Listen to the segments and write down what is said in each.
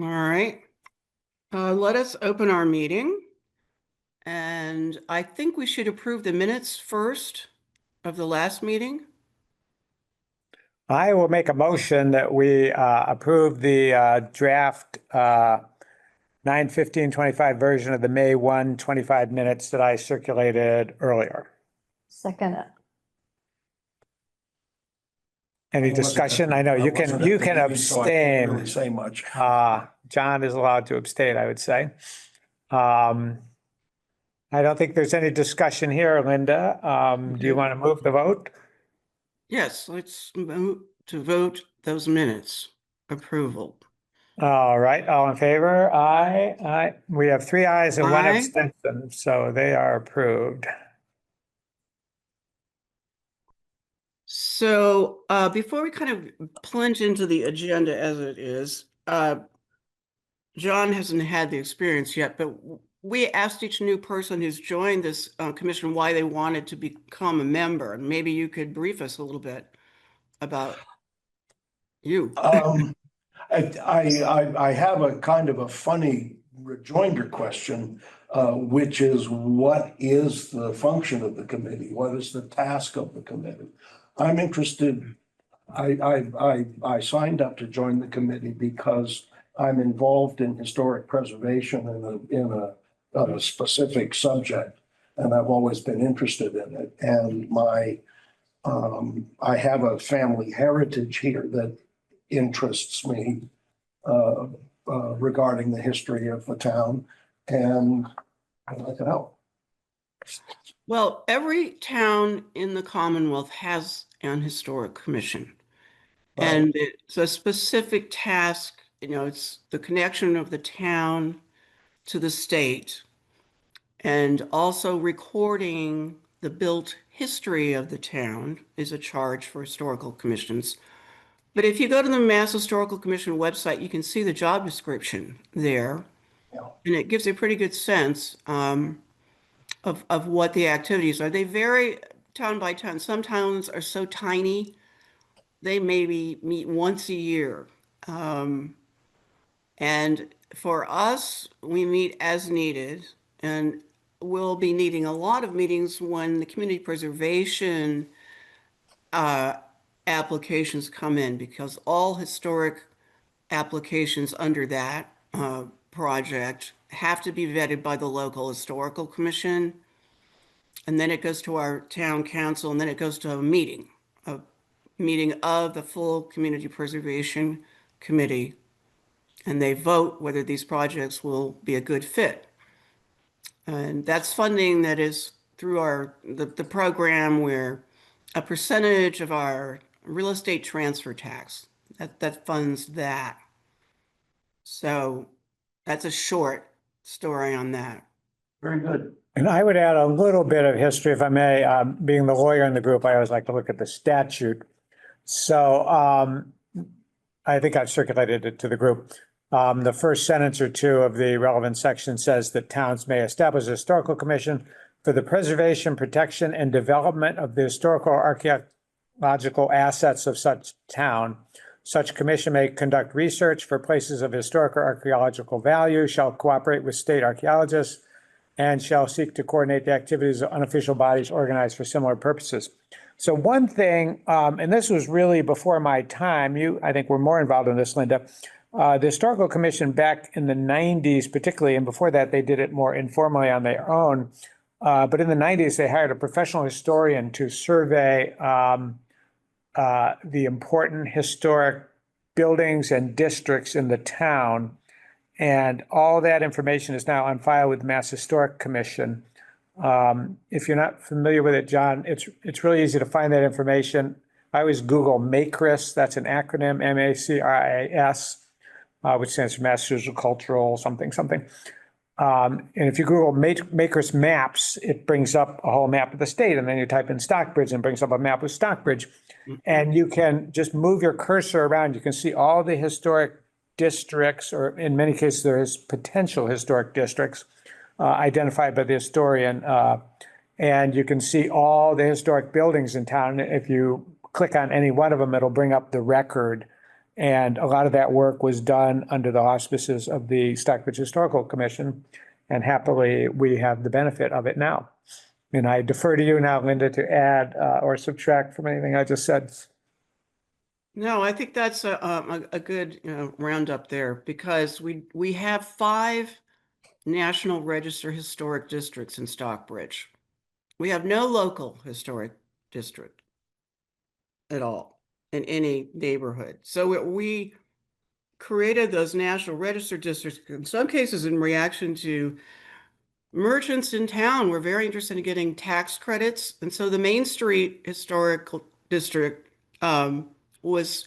All right. Let us open our meeting. And I think we should approve the minutes first of the last meeting. I will make a motion that we approve the draft 9/15/25 version of the May 1 25 minutes that I circulated earlier. Second it. Any discussion? I know you can abstain. Really say much. John is allowed to abstain, I would say. I don't think there's any discussion here, Linda. Do you want to move the vote? Yes, let's move to vote those minutes. Approval. All right, all in favor? Aye. We have 3 ayes and 1 Aye. abstention, so they are approved. So before we kind of plunge into the agenda as it is, John hasn't had the experience yet, but we asked each new person who's joined this commission why they wanted to become a member. And maybe you could brief us a little bit about you. I have a kind of a funny rejoinder question, which is what is the function of the committee? What is the task of the committee? I'm interested. I signed up to join the committee because I'm involved in historic preservation in a specific subject, and I've always been interested in it. And I have a family heritage here that interests me regarding the history of the town, and I'd like to help. Well, every town in the Commonwealth has an historic commission. Right. And it's a specific task, it's the connection of the town to the state, and also recording the built history of the town is a charge for historical commissions. But if you go to the Mass Historical Commission website, you can see the job description there. Yeah. And it gives a pretty good sense of what the activities are. They vary town by town. Some towns are so tiny, they maybe meet once a year. And for us, we meet as needed, and we'll be needing a lot of meetings when the community preservation applications come in, because all historic applications under that project have to be vetted by the local historical commission. And then it goes to our town council, and then it goes to a meeting of the full community preservation committee. And they vote whether these projects will be a good fit. And that's funding that is through the program where a percentage of our real estate transfer tax that funds that. So that's a short story on that. Very good. And I would add a little bit of history, if I may. Being the lawyer in the group, I always like to look at the statute. So I think I've circulated it to the group. The first sentence or two of the relevant section says that towns may establish a historical commission for the preservation, protection, and development of the historical or archaeological assets of such town. Such commission may conduct research for places of historic or archaeological value, shall cooperate with state archaeologists, and shall seek to coordinate the activities of unofficial bodies organized for similar purposes. So one thing, and this was really before my time, I think were more involved in this, Linda. The Historical Commission back in the 90s, particularly, and before that, they did it more informally on their own. But in the 90s, they hired a professional historian to survey the important historic buildings and districts in the town. And all that information is now on file with the Mass Historic Commission. If you're not familiar with it, John, it's really easy to find that information. I always Google MACRIS, that's an acronym, MACRIS, which stands for Masters of Cultural something. And if you Google MACRIS maps, it brings up a whole map of the state. And then you type in Stockbridge and it brings up a map of Stockbridge. And you can just move your cursor around. You can see all the historic districts, or in many cases, there is potential historic districts identified by the historian. And you can see all the historic buildings in town. If you click on any one of them, it'll bring up the record. And a lot of that work was done under the auspices of the Stockbridge Historical Commission. And happily, we have the benefit of it now. And I defer to you now, Linda, to add or subtract from anything I just said. No, I think that's a good, roundup there, because we have 5 National Register historic districts in Stockbridge. We have no local historic district at all in any neighborhood. So we created those National Register districts, in some cases in reaction to merchants in town were very interested in getting tax credits. And so the Main Street Historical District was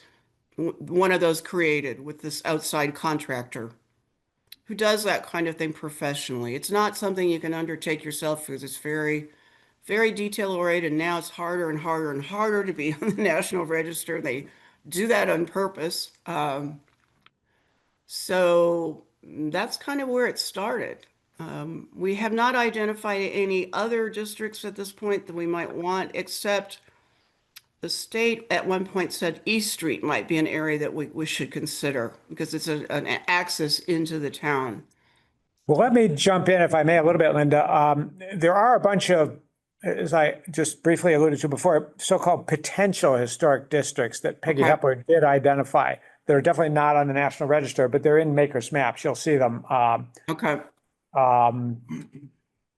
one of those created with this outside contractor who does that kind of thing professionally. It's not something you can undertake yourself because it's very, very detail oriented. Now it's harder and harder and harder to be on the National Register. They do that on purpose. So that's kind of where it started. We have not identified any other districts at this point that we might want, except the state at one point said East Street might be an area that we should consider because it's an access into the town. Well, let me jump in, if I may, a little bit, Linda. There are a bunch of, as I just briefly alluded to before, so-called potential historic districts that Peggy Okay. Hepler did identify. They're definitely not on the National Register, but they're in Maker's Maps. You'll see them. Okay.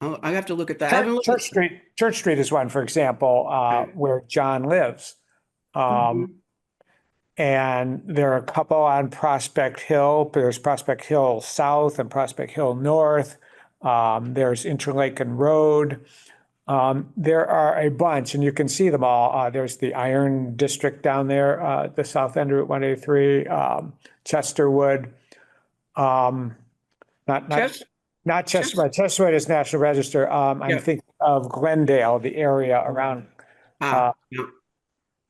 Oh, I have to look at that. I haven't looked at. Church Street is one, for example, where John lives. Mhm. And there are a couple on Prospect Hill. There's Prospect Hill South and Prospect Hill North. There's Interlaken Road. There are a bunch, and you can see them all. There's the Iron District down there, the south end of Route 183, Chesterwood. Not Chest- Chesterwood. Chesterwood is National Register. I'm Yeah. thinking of Glendale, the area around. Yeah.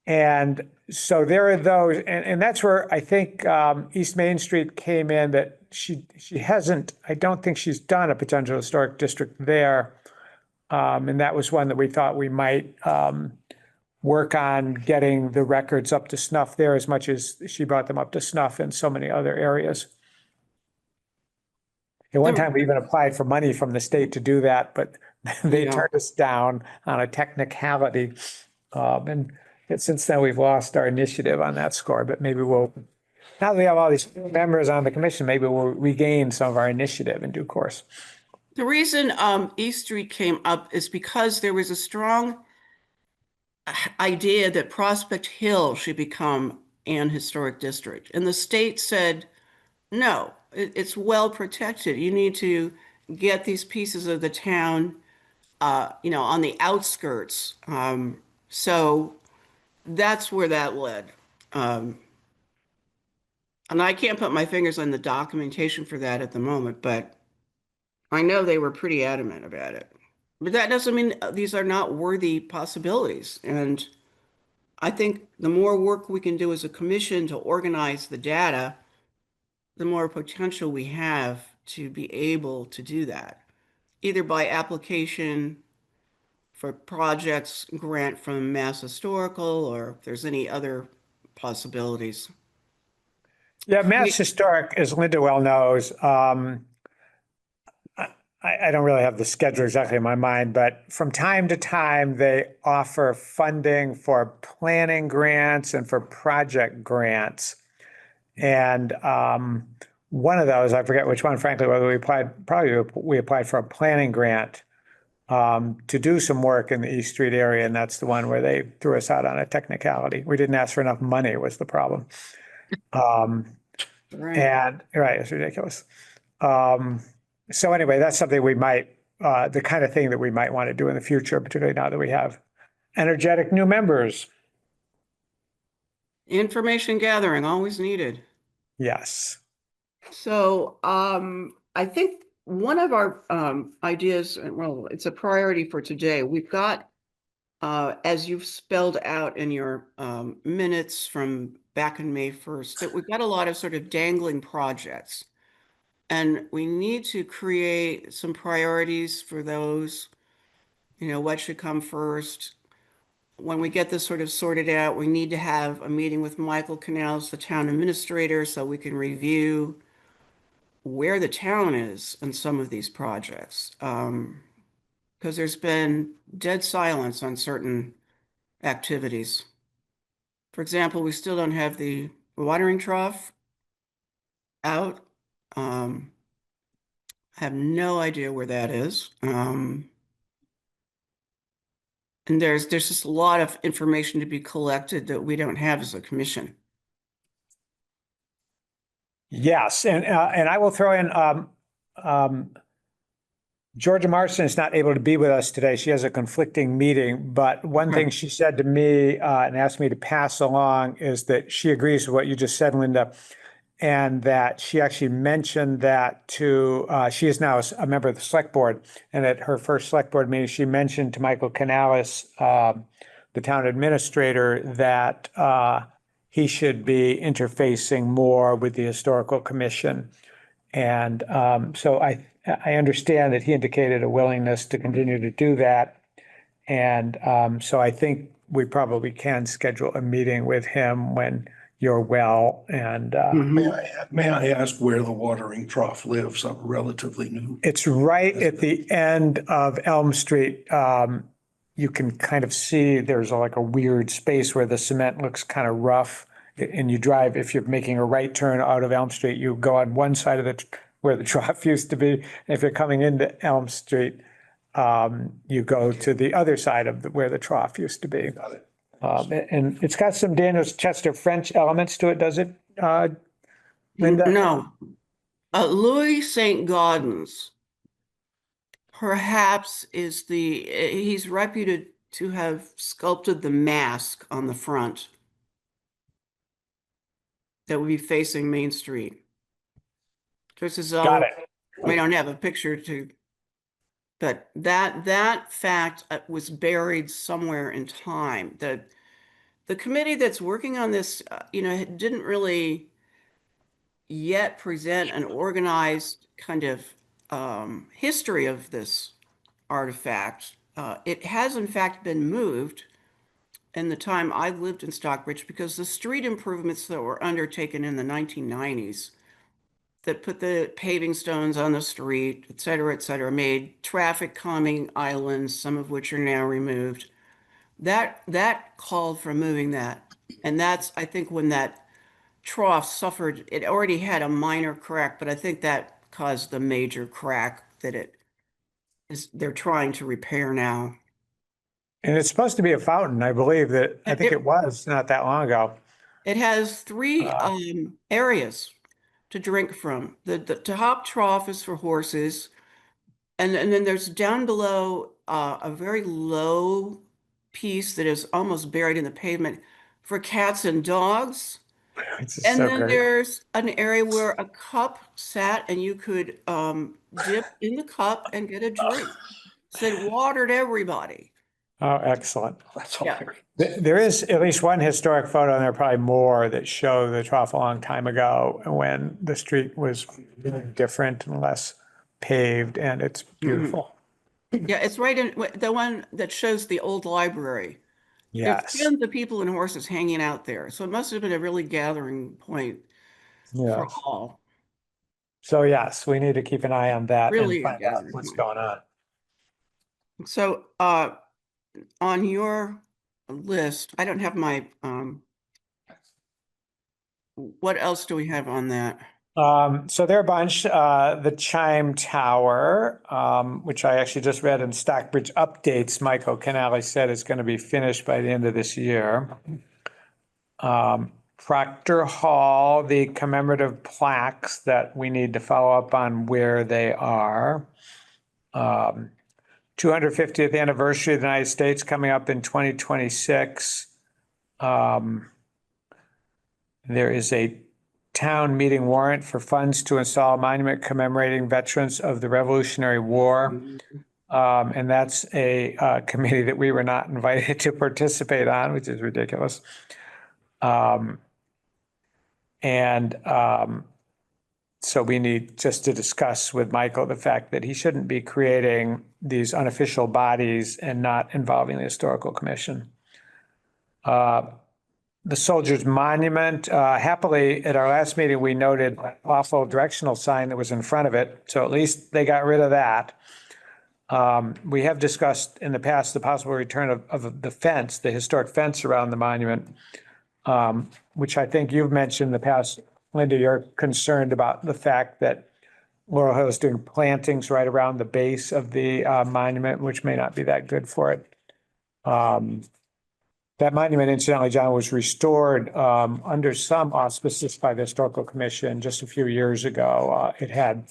And so there are those, and that's where I think East Main Street came in, that she hasn't, I don't think she's done a potential historic district there. And that was one that we thought we might work on getting the records up to snuff there as much as she brought them up to snuff in so many other areas. At one time, we even applied for money from the state to do that, but they Yeah. turned us down on a technicality. And since then, we've lost our initiative on that score, but maybe we'll, now that we have all these members on the commission, maybe we'll regain some of our initiative in due course. The reason East Street came up is because there was a strong idea that Prospect Hill should become an historic district. And the state said, no, it's well protected. You need to get these pieces of the town, on the outskirts. So that's where that led. And I can't put my fingers on the documentation for that at the moment, but I know they were pretty adamant about it. But that doesn't mean these are not worthy possibilities. And I think the more work we can do as a commission to organize the data, the more potential we have to be able to do that, either by application for projects, grant from Mass Historical, or if there's any other possibilities. Yeah, Mass Historic, as Linda well knows, I don't really have the schedule exactly in my mind, but from time to time, they offer funding for planning grants and for project grants. And one of those, I forget which one, frankly, whether we applied, probably we applied for a planning grant to do some work in the East Street area, and that's the one where they threw us out on a technicality. We didn't ask for enough money was the problem. Right. And right, it's ridiculous. So anyway, that's something we might, the kind of thing that we might want to do in the future, particularly now that we have energetic new members. Information gathering, always needed. Yes. So I think one of our ideas, well, it's a priority for today. We've got, as you've spelled out in your minutes from back in May 1st, that we've got a lot of sort of dangling projects. And we need to create some priorities for those, what should come first. when we get this sort of sorted out, we need to have a meeting with Michael Canals, the town administrator, so we can review where the town is in some of these projects. Because there's been dead silence on certain activities. For example, we still don't have the watering trough out. I have no idea where that is. And there's just a lot of information to be collected that we don't have as a commission. Yes, and I will throw in, Georgia Marston is not able to be with us today. She has a conflicting meeting, but one thing she said to me, and asked me to pass along is that she agrees with what you just said, Linda. And that she actually mentioned that to, she is now a member of the select board. And at her first select board meeting, she mentioned to Michael Canales, the town administrator, that he should be interfacing more with the historical commission. And so I understand that he indicated a willingness to continue to do that. And so I think we probably can schedule a meeting with him when you're well. And May I ask where the watering trough lives? I'm relatively new. it's right at the end of Elm Street. You can kind of see there's like a weird space where the cement looks kind of rough. And you drive, if you're making a right turn out of Elm Street, you go on one side of where the trough used to be. And if you're coming into Elm Street, you go to the other side of where the trough used to be. Got it. And it's got some Daniel Chester French elements to it, does it, Linda? No. Louis St. Gaudens perhaps is he's reputed to have sculpted the mask on the front that would be facing Main Street. This is all, Got it. we don't have a picture but that fact was buried somewhere in time. The committee that's working on this, didn't really yet present an organized kind of history of this artifact. It has in fact been moved in the time I lived in Stockbridge because the street improvements that were undertaken in the 1990s that put the paving stones on the street, et cetera, made traffic calming islands, some of which are now removed. That called for moving that. And that's, I think, when that trough suffered, it already had a minor crack, but I think that caused the major crack that they're trying to repair now. And it's supposed to be a fountain, I believe that, I think It- it was not that long ago. It has three areas to drink from. The top trough is for horses. And then there's down below a very low piece that is almost buried in the pavement for cats and dogs. It's just And so then great. there's an area where a cup sat and you could dip in the cup and get a drink. So it watered everybody. Oh, excellent. That's Yeah. hilarious. There is at least one historic photo, and there are probably more that show the trough a long time ago when the street was really different and less paved, and it's beautiful. Yeah, it's right in the one that shows the old library. There's Yes, tons of people and horses hanging out there. So it must have been a really gathering point for yes. all. So yes, we need to keep an eye on that and Really a find out gathering what's point. going on. So on your list, I don't have my what else do we have on that? So there are a bunch, the chime tower, which I actually just read in Stockbridge updates, Michael Canale said is going to be finished by the end of this year. Proctor Hall, the commemorative plaques that we need to follow up on where they are. 250th anniversary of the United States coming up in 2026. There is a town meeting warrant for funds to install a monument commemorating veterans of the Revolutionary War. And that's a committee that we were not invited to participate on, which is ridiculous. So we need just to discuss with Michael the fact that he shouldn't be creating these unofficial bodies and not involving the historical commission. The Soldiers Monument, happily, at our last meeting, we noted an awful directional sign that was in front of it, so at least they got rid of that. We have discussed in the past the possible return of the fence, the historic fence around the monument, which I think you've mentioned in the past. Linda, you're concerned about the fact that Laurel Hill is doing plantings right around the base of the monument, which may not be that good for it. That monument, incidentally, John, was restored under some auspices by the Historical Commission just a few years ago. It had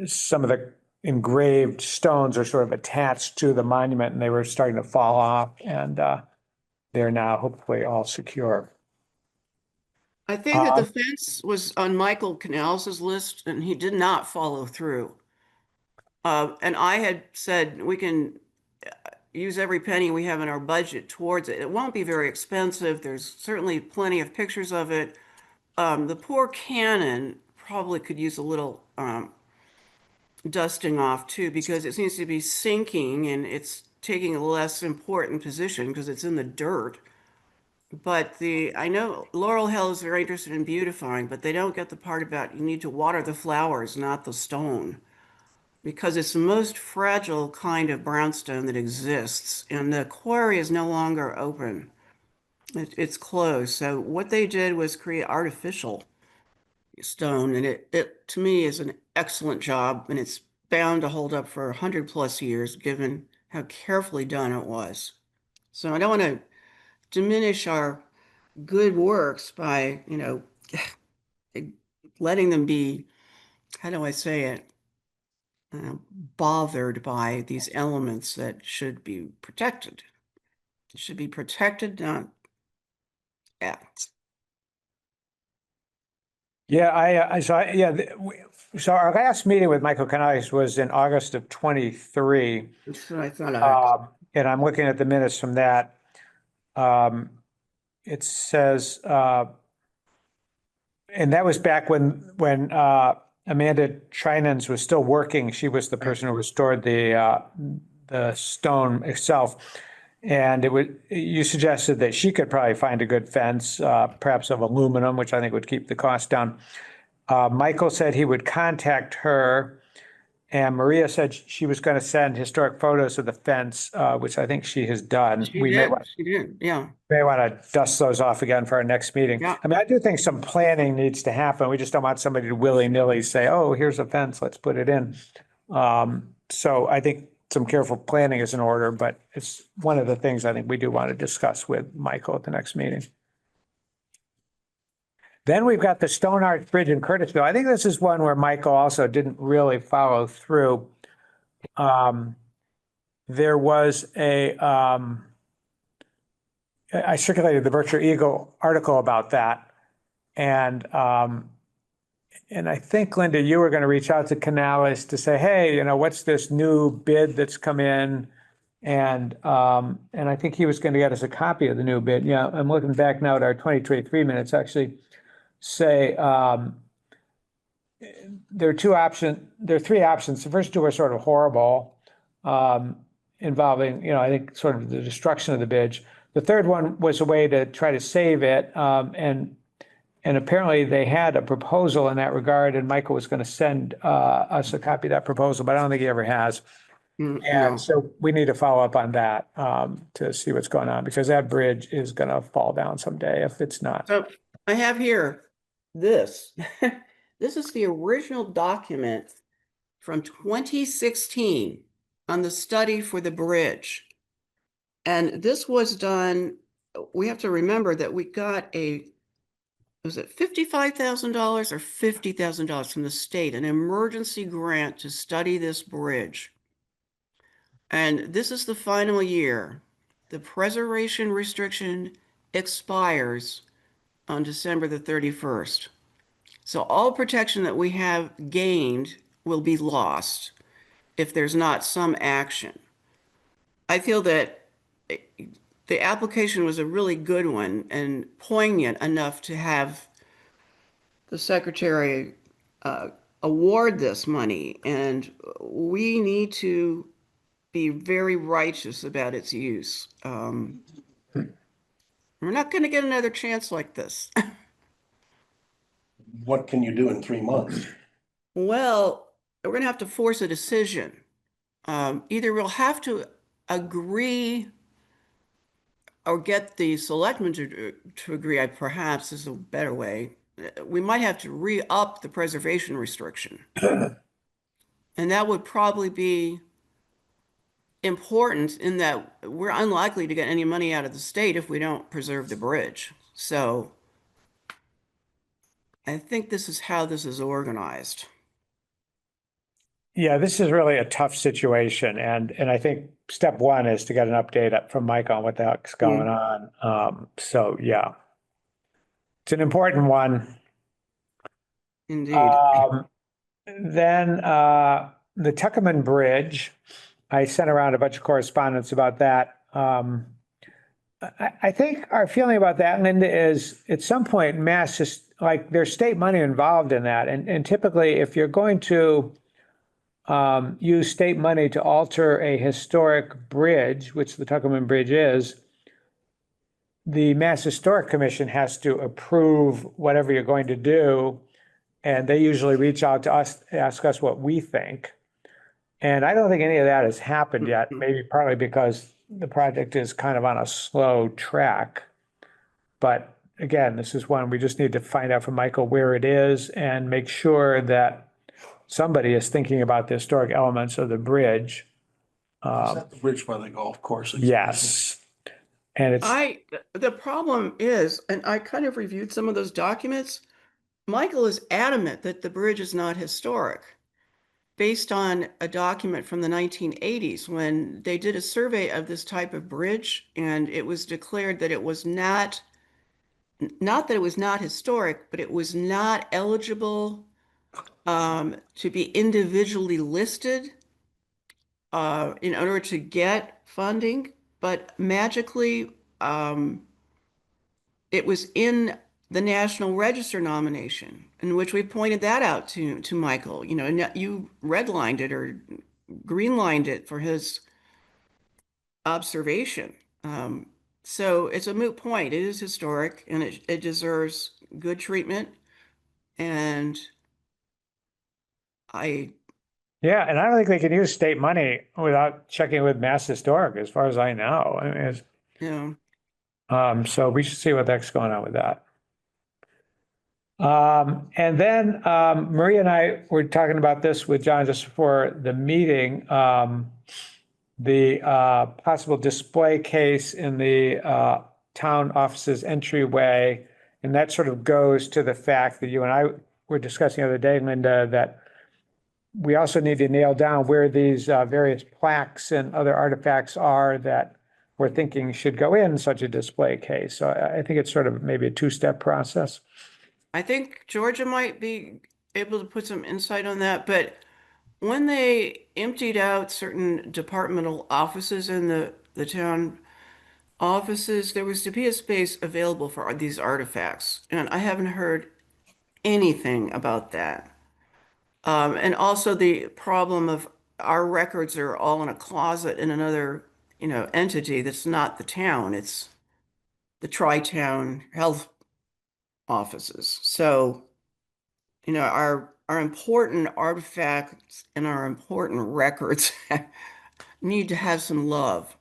some of the engraved stones are sort of attached to the monument, and they were starting to fall off, and they're now hopefully all secure. I think that the fence was on Michael Canales' list and he did not follow through. And I had said we can use every penny we have in our budget towards it. It won't be very expensive. There's certainly plenty of pictures of it. The poor cannon probably could use a little dusting off too, because it seems to be sinking and it's taking a less important position because it's in the dirt. But I know Laurel Hill is very interested in beautifying, but they don't get the part about you need to water the flowers, not the stone, because it's the most fragile kind of brownstone that exists, and the quarry is no longer open. It's closed. So what they did was create artificial stone, and it to me is an excellent job, and it's bound to hold up for 100+ years, given how carefully done it was. So I don't want to diminish our good works by, letting them be, how do I say it, bothered by these elements that should be protected. It should be protected, not, yeah. Yeah, so our last meeting with Michael Canales was in August of 23. That's what I thought of. And I'm looking at the minutes from that. It says, and that was back when Amanda Trinans was still working. She was the person who restored the stone itself. And you suggested that she could probably find a good fence, perhaps of aluminum, which I think would keep the cost down. Michael said he would contact her, and Maria said she was going to send historic photos of the fence, which I think she has done. She did, yeah. May want to dust those off again for our next meeting. Yeah. I mean, I do think some planning needs to happen. We just don't want somebody to willy-nilly say, oh, here's a fence, let's put it in. So I think some careful planning is in order, but it's one of the things I think we do want to discuss with Michael at the next meeting. Then we've got the Stone Arch Bridge in Curtisville. I think this is one where Michael also didn't really follow through. There was I circulated the Berkshire Eagle article about that. And I think, Linda, you were going to reach out to Canales to say, hey, what's this new bid that's come in? And I think he was going to get us a copy of the new bid. Yeah, I'm looking back now at our 2023 minutes, actually say there are three options. The first two are sort of horrible, involving, I think sort of the destruction of the bridge. The third one was a way to try to save it. And apparently they had a proposal in that regard, and Michael was going to send us a copy of that proposal, but I don't think he ever has. And so we need to follow up on that to see what's going on, because that bridge is going to fall down someday if it's not. So I have here this. This is the original document from 2016 on the study for the bridge. And this was done, we have to remember that we got was it $55,000 or $50,000 from the state, an emergency grant to study this bridge. And this is the final year. The preservation restriction expires on December the 31st. So all protection that we have gained will be lost if there's not some action. I feel that the application was a really good one and poignant enough to have the secretary award this money, and we need to be very righteous about its use. We're not going to get another chance like this. What can you do in 3 months? Well, we're going to have to force a decision. Either we'll have to agree or get the selectmen to agree, perhaps is a better way. We might have to re-up the preservation restriction. And that would probably be important in that we're unlikely to get any money out of the state if we don't preserve the bridge. So I think this is how this is organized. Yeah, this is really a tough situation, and I think step one is to get an update from Mike on what the heck's going on. So yeah, it's an important one. Indeed. Then the Tuckerman Bridge, I sent around a bunch of correspondence about that. I think our feeling about that, Linda, is at some point, Mass is like there's state money involved in that, and typically, if you're going to use state money to alter a historic bridge, which the Tuckerman Bridge is, the Mass Historic Commission has to approve whatever you're going to do. And they usually reach out to us, ask us what we think. And I don't think any of that has happened yet, maybe partly because the project is kind of on a slow track. But again, this is one we just need to find out from Michael where it is and make sure that somebody is thinking about the historic elements of the bridge. Is that the bridge by the golf course? Yes. And it's, The problem is, and I kind of reviewed some of those documents, Michael is adamant that the bridge is not historic, based on a document from the 1980s when they did a survey of this type of bridge, and it was declared that it was not that it was not historic, but it was not eligible to be individually listed in order to get funding. But magically, it was in the National Register nomination, in which we pointed that out to Michael. You know, and you redlined it or greenlined it for his observation. So it's a moot point. It is historic and it deserves good treatment. And I, yeah, and I don't think they can use state money without checking with Mass Historic, as far as I know. I mean, you know, so we should see what the heck's going on with that. And then Maria and I were talking about this with John just before the meeting. The possible display case in the town office's entryway. And that sort of goes to the fact that you and I were discussing the other day, Linda, that we also need to nail down where these various plaques and other artifacts are that we're thinking should go in such a display case. So I think it's sort of maybe a two-step process. I think Georgia might be able to put some insight on that, but when they emptied out certain departmental offices in the town offices, there was to be a space available for these artifacts, and I haven't heard anything about that. And also the problem of our records are all in a closet in another, entity that's not the town. It's the Tri-Town Health offices. So, our important artifacts and our important records need to have some love.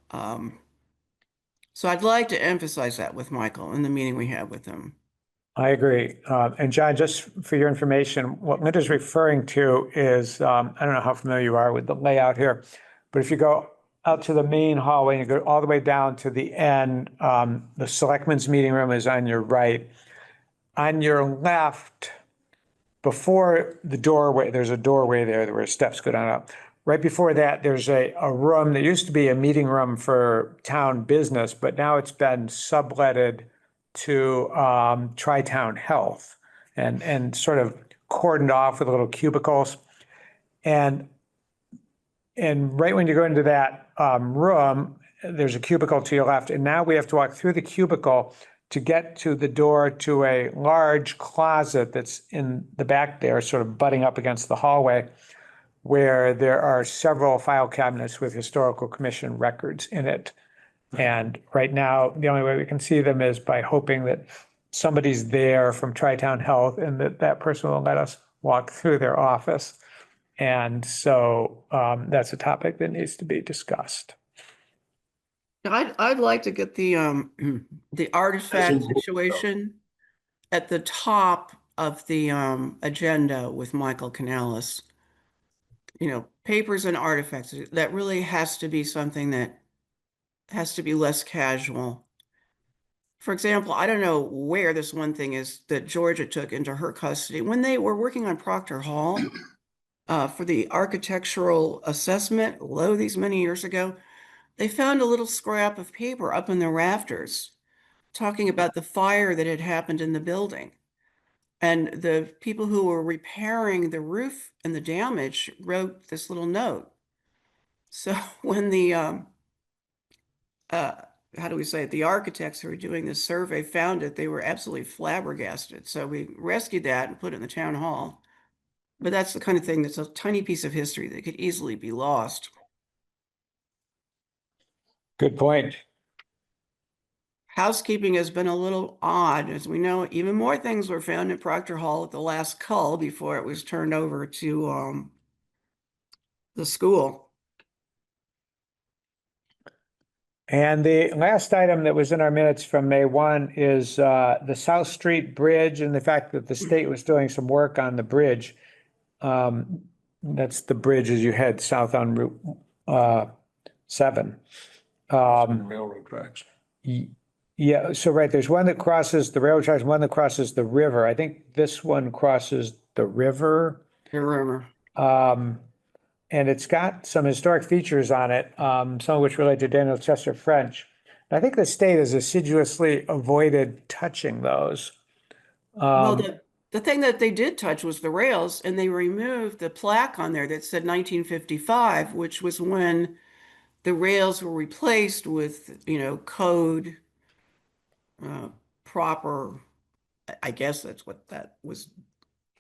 So I'd like to emphasize that with Michael in the meeting we had with him. I agree. And John, just for your information, what Linda's referring to is, I don't know how familiar you are with the layout here, but if you go out to the main hallway and you go all the way down to the end, the selectmen's meeting room is on your right. On your left, before the doorway, there's a doorway there where steps go down up. Right before that, there's a room that used to be a meeting room for town business, but now it's been subletted to Tri-Town Health and sort of cordoned off with little cubicles. And right when you go into that room, there's a cubicle to your left. And now we have to walk through the cubicle to get to the door to a large closet that's in the back there, sort of butting up against the hallway, where there are several file cabinets with historical commission records in it. And right now, the only way we can see them is by hoping that somebody's there from Tri-Town Health and that person will let us walk through their office. And so that's a topic that needs to be discussed. I'd like to get the the artifact situation at the top of the agenda with Michael Canales. You know, papers and artifacts. That really has to be something that has to be less casual. For example, I don't know where this one thing is that Georgia took into her custody. When they were working on Proctor Hall for the architectural assessment, these many years ago, they found a little scrap of paper up in the rafters talking about the fire that had happened in the building. And the people who were repairing the roof and the damage wrote this little note. So when the uh, how do we say it? The architects who were doing this survey found it, they were absolutely flabbergasted. So we rescued that and put it in the town hall. But that's the kind of thing that's a tiny piece of history that could easily be lost. Good point. Housekeeping has been a little odd. As we know, even more things were found in Proctor Hall at the last cull before it was turned over to the school. And the last item that was in our minutes from May 1 is the South Street Bridge and the fact that the state was doing some work on the bridge. That's the bridge as you head south on Route 7. Railroad tracks. Yeah, so right, there's one that crosses the railroad tracks, one that crosses the river. I think this one crosses the river. Remember. And it's got some historic features on it, some of which relate to Daniel Chester French. I think the state has assiduously avoided touching those. Well, the thing that they did touch was the rails, and they removed the plaque on there that said 1955, which was when the rails were replaced with, you know, code proper. I guess that's what that was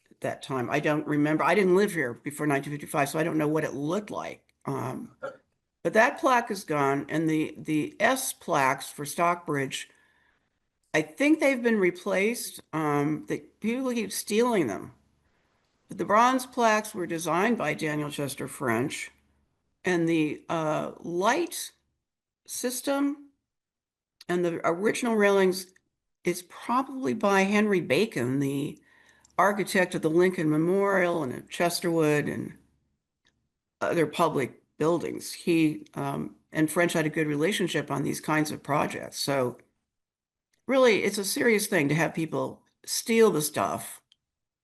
at that time. I don't remember. I didn't live here before 1955, so I don't know what it looked like. But that plaque is gone, and the S plaques for Stockbridge, I think they've been replaced. People keep stealing them. But the bronze plaques were designed by Daniel Chester French, and the light system and the original railings is probably by Henry Bacon, the architect of the Lincoln Memorial and Chesterwood and other public buildings. He and French had a good relationship on these kinds of projects. So really, it's a serious thing to have people steal the stuff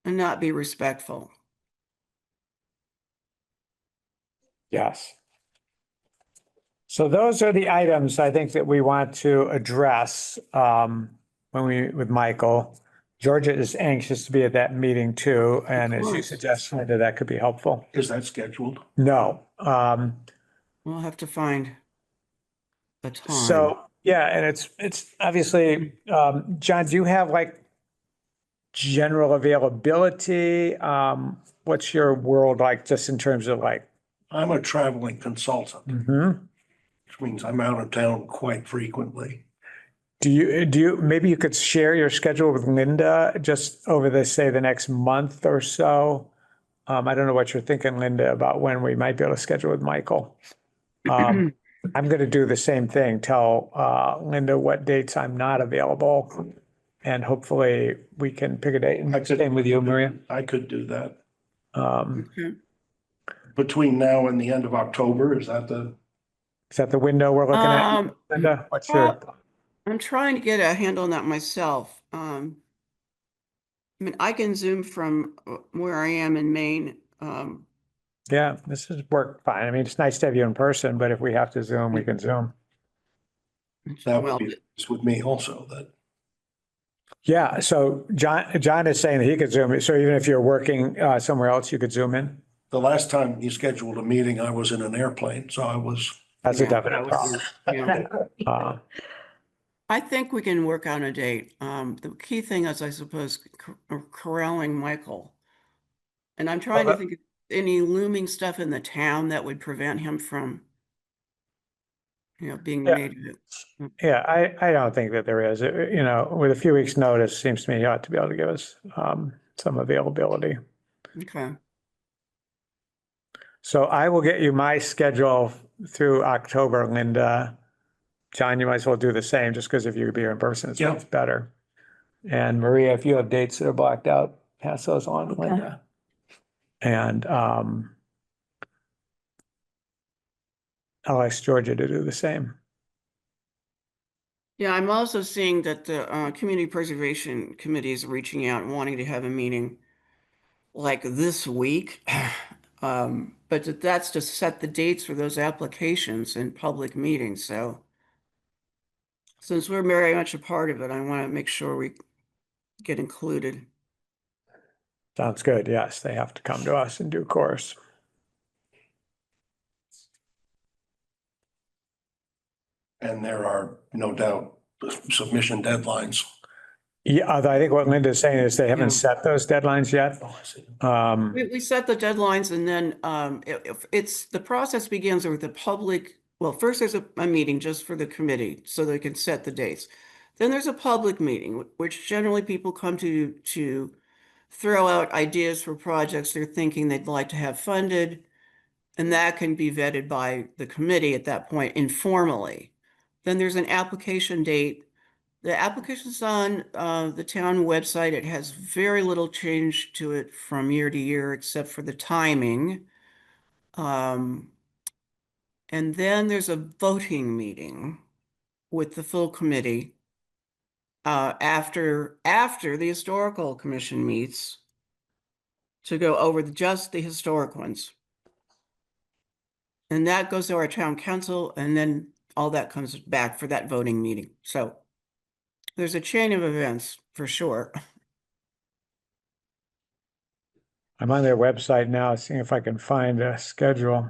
and not be respectful. Yes. So those are the items I think that we want to address with Michael. Georgia is anxious to be at that meeting too, and as you course. suggest, Linda, that could be helpful. Is that scheduled? No. We'll have to find a time. So, yeah, and it's obviously, John, do you have like general availability? What's your world like just in terms of like? I'm a traveling consultant, which means I'm out of town quite frequently. Do you, maybe you could share your schedule with Linda just over the next month or so? I don't know what you're thinking, Linda, about when we might be able to schedule with Michael. I'm going to do the same thing, tell Linda what dates I'm not available. And hopefully we can pick a date and same with you, Maria. I could do that. Okay. Between now and the end of October, is that the window we're looking at? Linda, what's your? I'm trying to get a handle on that myself. I mean, I can Zoom from where I am in Maine. Yeah, this has worked fine. I mean, it's nice to have you in person, but if we have to Zoom, we can Zoom. that Well, would be with me also, that Yeah, so John is saying that he could Zoom. So even if you're working somewhere else, you could Zoom in? the last time you scheduled a meeting, I was in an airplane, so I was. That's yeah, a definite that problem. was- yeah. Uh, I think we can work on a date. The key thing is, I suppose, corralling Michael. And I'm trying to think of any looming stuff in the town that would prevent him from being Yeah. made of it. Yeah, I don't think that there is. You know, with a few weeks' notice, seems to me you ought to be able to give us some availability. Okay. So I will get you my schedule through October, Linda. John, you might as well do the same, just because if you could be here in person, it's Yeah. much better. And Maria, if you have dates that are blocked out, pass those on to Okay. Linda. And I'll ask Georgia to do the same. Yeah, I'm also seeing that the Community Preservation Committee is reaching out and wanting to have a meeting like this week. But that's to set the dates for those applications and public meetings. So since we're very much a part of it, I want to make sure we get included. Sounds good. Yes, they have to come to us in due course. And there are no doubt submission deadlines. Yeah, although I think what Linda's saying is they haven't Yeah. set those deadlines yet. Oh, I see. We set the deadlines and then it's the process begins with the public. Well, first there's a meeting just for the committee so they can set the dates. Then there's a public meeting, which generally people come to throw out ideas for projects they're thinking they'd like to have funded. And that can be vetted by the committee at that point informally. Then there's an application date. The application's on the town website. It has very little change to it from year to year, except for the timing. And then there's a voting meeting with the full committee after the historical commission meets to go over just the historic ones. And that goes to our town council, and then all that comes back for that voting meeting. So there's a chain of events for sure. I'm on their website now, seeing if I can find a schedule.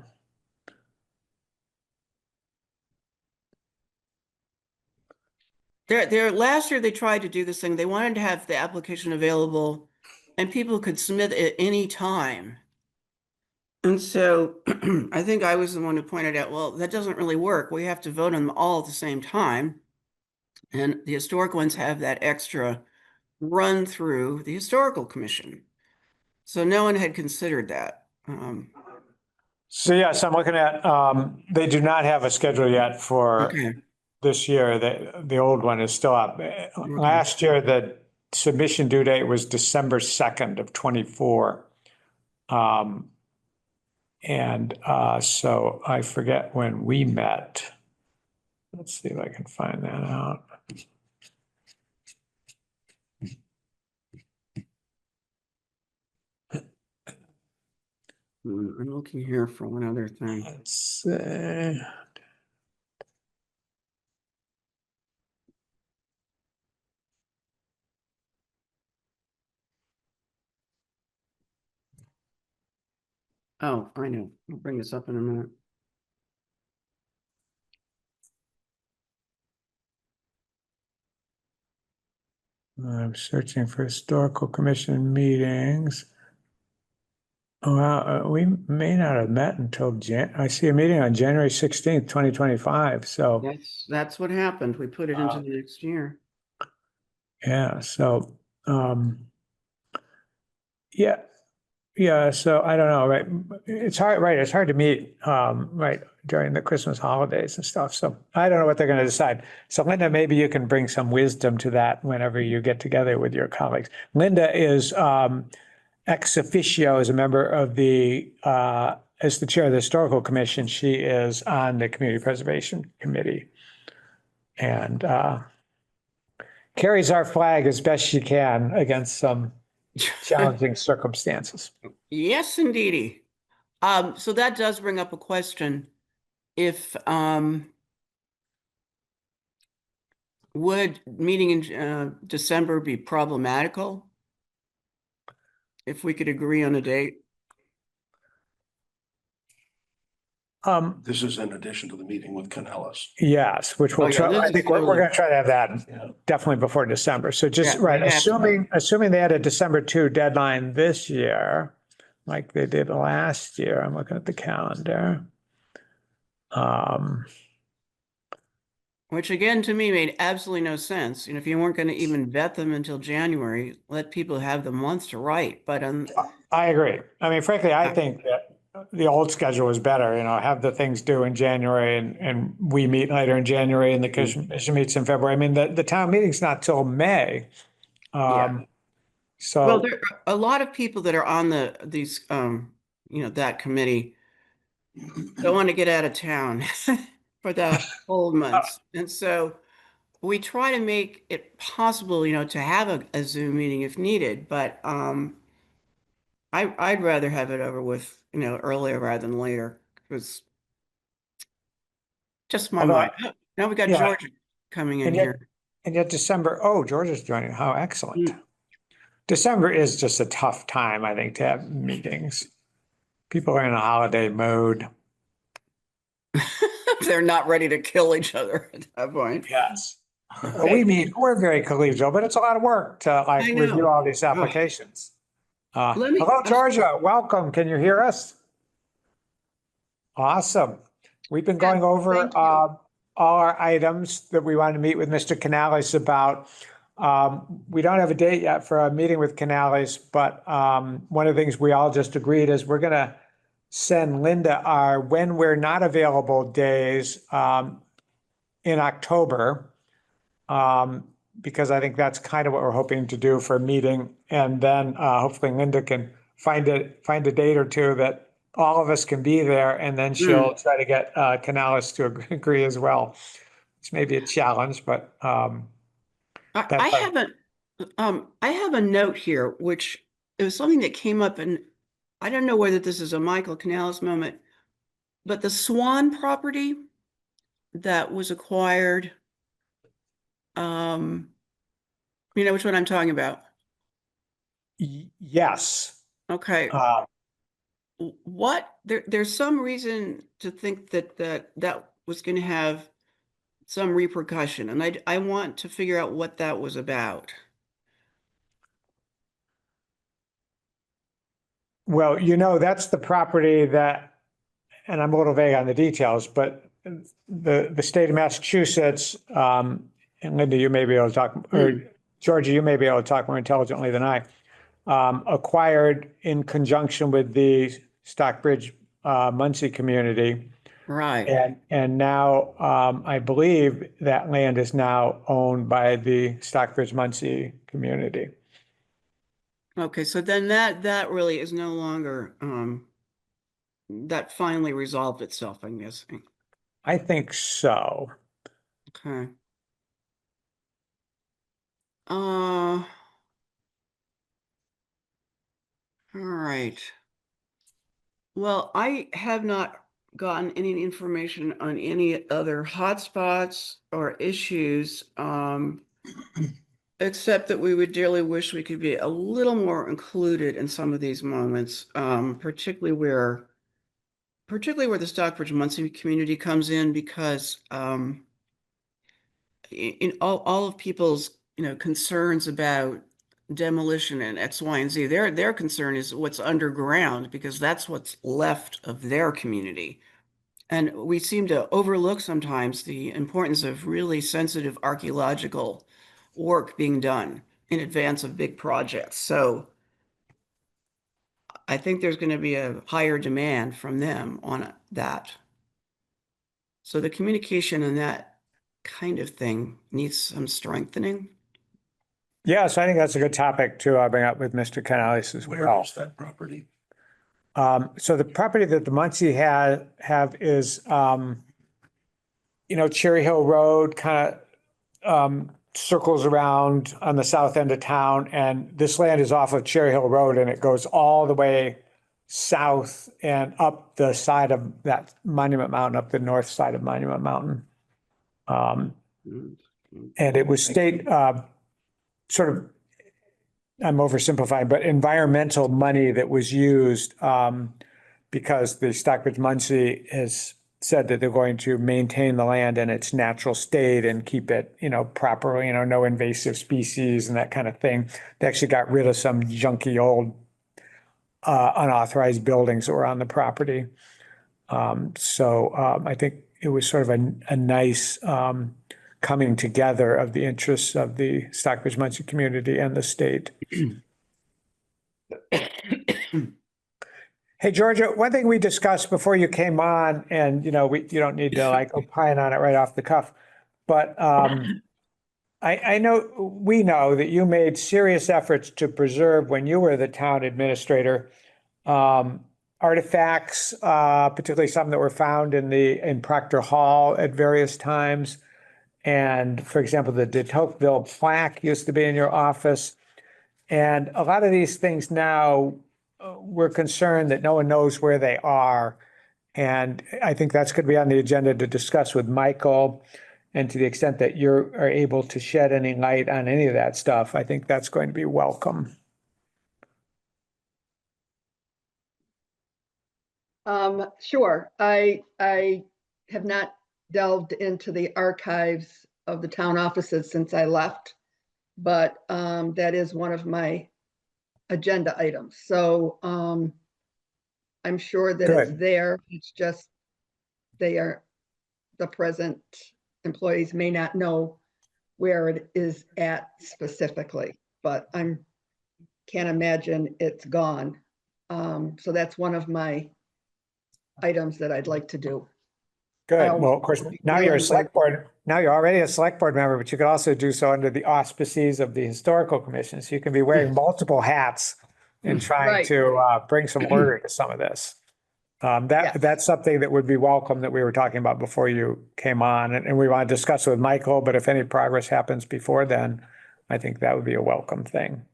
Last year they tried to do this thing. They wanted to have the application available and people could submit at any time. And so I think I was the one who pointed out, well, that doesn't really work. We have to vote on them all at the same time. And the historic ones have that extra run through the historical commission. So no one had considered that. So yes, I'm looking at, they do not have a schedule yet for Okay. this year. The old one is still up. Last year, the submission due date was December 2nd of 24. So I forget when we met. Let's see if I can find that out. I'm looking here for one other thing. Let's see. Oh, I know. I'll bring this up in a minute. I'm searching for historical commission meetings. Well, we may not have met until I see a meeting on January 16th, 2025. So, That's what happened. We put it into the next year. yeah, so, yeah. Yeah, so I don't know, right? It's hard, right? It's hard to meet, right, during the Christmas holidays and stuff. So I don't know what they're going to decide. So Linda, maybe you can bring some wisdom to that whenever you get together with your colleagues. Linda is ex officio as a member of as the chair of the Historical Commission. She is on the Community Preservation Committee and carries our flag as best she can against some challenging circumstances. Yes, indeedy. So that does bring up a question. If would meeting in December be problematical? If we could agree on a date? This is in addition to the meeting with Canellis. Yes, which Oh, we'll yeah, try, this I is think we're totally- gonna try to have Yeah. that definitely before December. So just, Yeah, right, we have to. assuming they had a December 2 deadline this year, like they did last year, I'm looking at the calendar. which again, to me, made absolutely no sense. If you weren't going to even vet them until January, let people have the month to write. But I agree. I mean, frankly, I think that the old schedule is better, have the things due in January and we meet later in January and the commission meets in February. I mean, the town meeting's not till May. yeah. Um, Well, so, there are a lot of people that are on these that committee don't want to get out of town for the cold months. And so we try to make it possible, to have a Zoom meeting if needed, but I'd rather have it over with, earlier rather than later. It was just my although, mind. Oh, now we got yeah, Georgia coming in and yet, here. and yet December, oh, Georgia's joining. How excellent. Mm. December is just a tough time, I think, to have meetings. People are in a holiday mode. They're not ready to kill each other at that point. Yes. But Okay. we're very collegial, but it's a lot of work to like I review know. all these Oh, applications. let me, Hello, Georgia. Welcome. Can you hear us? Awesome. We've been yeah, going over thank you. all our items that we want to meet with Mr. Canales about. We don't have a date yet for a meeting with Canales, but one of the things we all just agreed is we're going to send Linda our when we're not available days in October, because I think that's kind of what we're hoping to do for a meeting. And then hopefully Linda can find a date or two that all of us can be there, and then she'll Mm. try to get Canales to agree as well. It's maybe a challenge, but I that's haven't, I have a note here, which it was something that came up, and I don't know whether this is a Michael Canales moment, but the Swan property that was acquired, um, you know which one I'm talking about? yes. Okay. Uh, There's some reason to think that was going to have some repercussion, and I want to figure out what that was about. well, that's the property that, and I'm a little vague on the details, but the state of Massachusetts, and Linda, you may be able to talk, or Hmm. Georgia, you may be able to talk more intelligently than I, acquired in conjunction with the Stockbridge, Muncie community. Right. And now, I believe that land is now owned by the Stockbridge Muncie community. Okay, so then that really is no longer that finally resolved itself, I'm guessing. I think so. Okay. All right. Well, I have not gotten any information on any other hotspots or issues, except that we would dearly wish we could be a little more included in some of these moments, particularly where the Stockbridge Muncie community comes in, because in all of people's concerns about demolition and X, Y, and Z, their concern is what's underground, because that's what's left of their community. And we seem to overlook sometimes the importance of really sensitive archaeological work being done in advance of big projects. So I think there's going to be a higher demand from them on that. So the communication and that kind of thing needs some strengthening. Yes, I think that's a good topic to bring up with Mr. Canales as Where well. is that property? So the property that the Muncie have is, Cherry Hill Road kind of circles around on the south end of town, and this land is off of Cherry Hill Road, and it goes all the way south and up the side of that Monument Mountain, up the north side of Monument Mountain. And it was state, sort of, I'm oversimplifying, but environmental money that was used, because the Stockbridge Muncie has said that they're going to maintain the land in its natural state and keep it, properly, no invasive species and that kind of thing. They actually got rid of some junky old, unauthorized buildings that were on the property. So I think it was sort of a nice, coming together of the interests of the Stockbridge Muncie community and the state. Hey, Georgia, one thing we discussed before you came on, and you don't need to like opine on it right off the cuff, but I know we know that you made serious efforts to preserve when you were the town administrator artifacts, particularly some that were found in Proctor Hall at various times. And for example, the de Tocqueville plaque used to be in your office. And a lot of these things now, we're concerned that no one knows where they are. And I think that's going to be on the agenda to discuss with Michael. And to the extent that you are able to shed any light on any of that stuff, I think that's going to be welcome. Sure. I have not delved into the archives of the town offices since I left, but that is one of my agenda items. So I'm sure that it's Good. there. It's just the present employees may not know where it is at specifically, but can't imagine it's gone. So that's one of my items that I'd like to do. Good. Well, of course, now you're a dealing select board. Now you're already a select board member, but you could also do so under the auspices of the historical commission. So you can be wearing multiple hats and trying Right. to bring some order to some of this. Yes. That's something that would be welcome that we were talking about before you came on, and we want to discuss with Michael. But if any progress happens before then, I think that would be a welcome thing.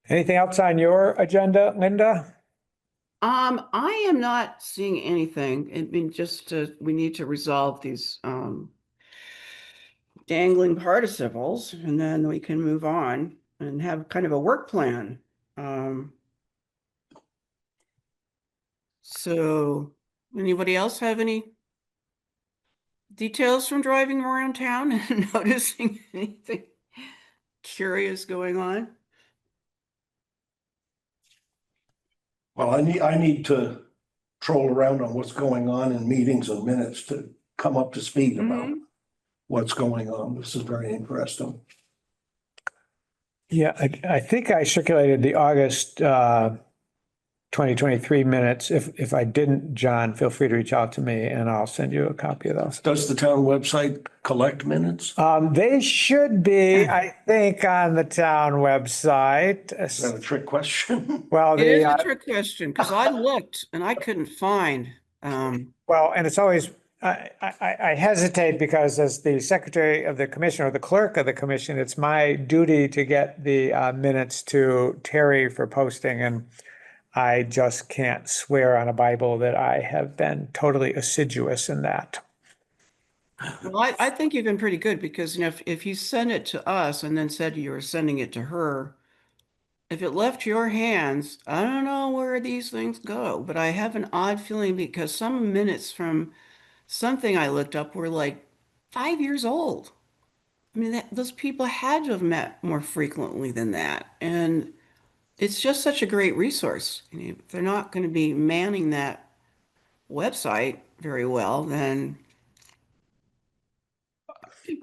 Anything else on your agenda, Linda? I am not seeing anything. I mean, we need to resolve these dangling participles, and then we can move on and have kind of a work plan. So anybody else have any details from driving around town and noticing anything curious going on? Well, I need to troll around on what's going on in meetings and minutes to come up to speed about what's going on. This is very interesting. Yeah, I think I circulated the August 2023 minutes. If I didn't, John, feel free to reach out to me and I'll send you a copy of those. Does the town website collect minutes? They should be, I think, on the town website. Is that a trick question? Well, It is a trick question because I looked and I couldn't find. well, and it's always, I hesitate because as the secretary of the commission or the clerk of the commission, it's my duty to get the minutes to Terry for posting, and I just can't swear on a Bible that I have been totally assiduous in that. Well, I think you've been pretty good because, if you send it to us and then said you were sending it to her, if it left your hands, I don't know where these things go, but I have an odd feeling because some minutes from something I looked up were like 5 years old. I mean, those people had to have met more frequently than that. And it's just such a great resource. If they're not going to be manning that website very well, then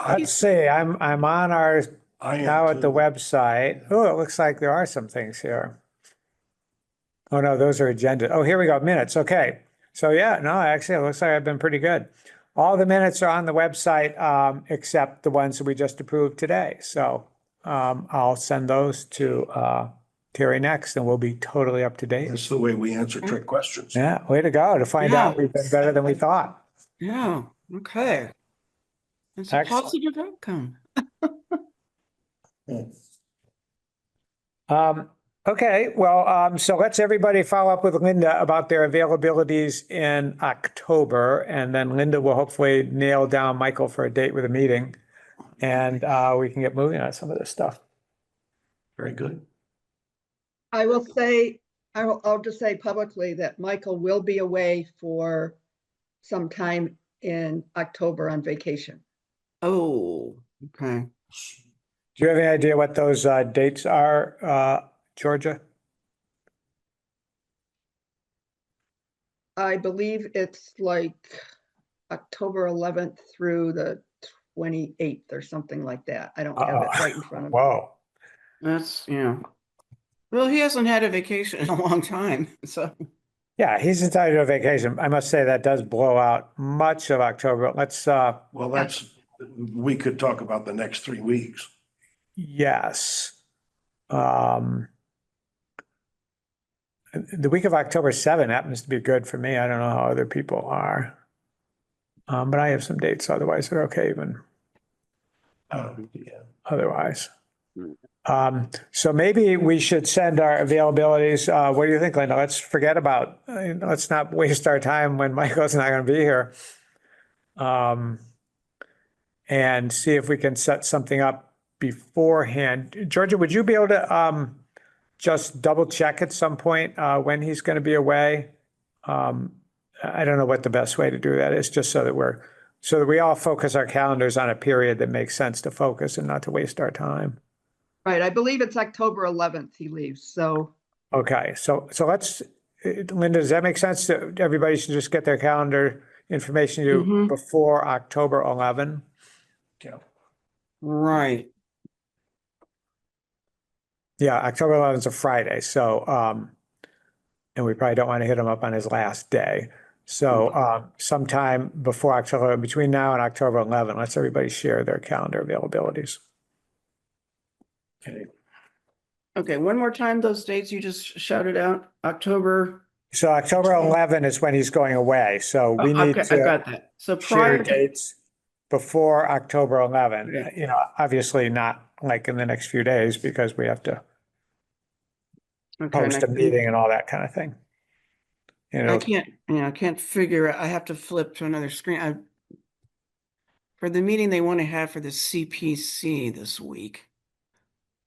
Let's see, I'm on our, I am now at the too. website. Oh, it looks like there are some things here. Oh, no, those are agenda. Oh, here we go, minutes. Okay. So yeah, no, actually, it looks like I've been pretty good. All the minutes are on the website, except the ones that we just approved today. So I'll send those to Terry next, and we'll be totally up to date. That's the way we answer trick questions. Yeah, way to go, to find out we've been better than we thought. yeah, okay. It's a Excellent. positive outcome. Okay, well, so let's everybody follow up with Linda about their availabilities in October, and then Linda will hopefully nail down Michael for a date with a meeting, and we can get moving on some of this stuff. Very good. I will say, I'll just say publicly that Michael will be away for some time in October on vacation. Oh, okay. Do you have any idea what those dates are, Georgia? I believe it's like October 11th through the 28th or something like that. I don't have it Uh-oh. right in front of me. Whoa. That's, well, he hasn't had a vacation in a long time, so. Yeah, he's entitled to a vacation. I must say that does blow out much of October. Let's, Well, we could talk about the next 3 weeks. yes. The week of October 7 happens to be good for me. I don't know how other people are. But I have some dates, otherwise they're okay even Yeah. otherwise. So maybe we should send our availabilities. What do you think, Linda? Let's forget about, let's not waste our time when Michael's not going to be here. And see if we can set something up beforehand. Georgia, would you be able to just double check at some point when he's going to be away? I don't know what the best way to do that is, just so that we all focus our calendars on a period that makes sense to focus and not to waste our time. Right, I believe it's October 11th he leaves, so Okay, so let's, Linda, does that make sense? Everybody should just get their calendar information to you before October 11? Yeah. Right. Yeah, October 11th is a Friday, so, and we probably don't want to hit him up on his last day. So, sometime before October, between now and October 11, let's everybody share their calendar availabilities. Okay. Okay, one more time, those dates you just shouted out, October. So October 11 is when he's going away, so we need Okay, I to got that. So share prior to, dates before October 11. Yeah. You know, obviously not like in the next few days because we have to okay, and post a meeting and all that kind of thing. You know, I can't figure, I have to flip to another screen. For the meeting they want to have for the CPC this week.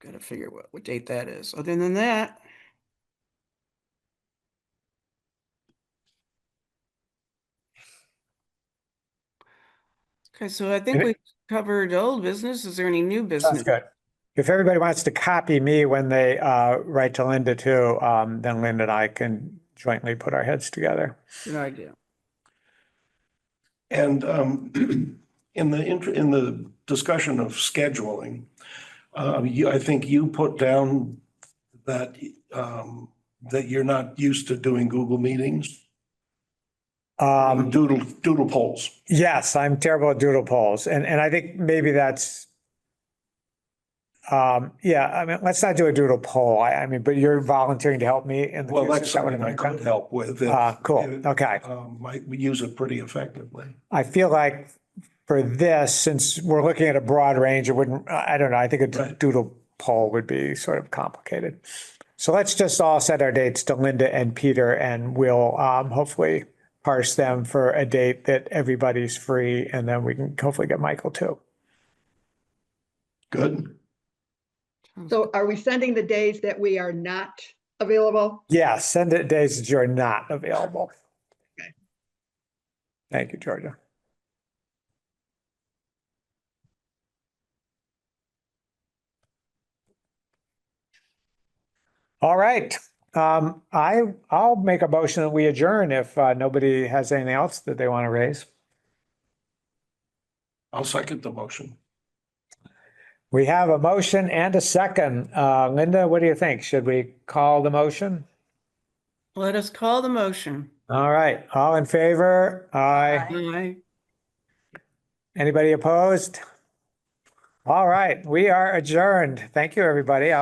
Got to figure what date that is. Other than that. Okay, so I think And it- we covered old business. Is there any new sounds business? good. If everybody wants to copy me when they write to Linda too, then Linda and I can jointly put our heads together. Good idea. And in the discussion of scheduling, I think you put down that that you're not used to doing Google meetings, doodle polls. Yes, I'm terrible at doodle polls, and I think maybe that's. Yeah, I mean, let's not do a doodle poll. I mean, but you're volunteering to help me in the Well, future. that's Is that what something I I'm could thinking? help with. Cool. Okay. We use it pretty effectively. I feel like for this, since we're looking at a broad range, it wouldn't, I don't know, I think a Right. doodle poll would be sort of complicated. So let's just all set our dates to Linda and Peter, and we'll hopefully parse them for a date that everybody's free, and then we can hopefully get Michael too. Good. so are we sending the days that we are not available? Yeah, send it days that you're not available. Okay. Thank you, Georgia. All right. I'll make a motion that we adjourn if nobody has anything else that they want to raise. I'll second the motion. We have a motion and a second. Linda, what do you think? Should we call the motion? Let us call the motion. All right. All in favor? Aye. Aye. Anybody opposed? All right. We are adjourned. Thank you, everybody.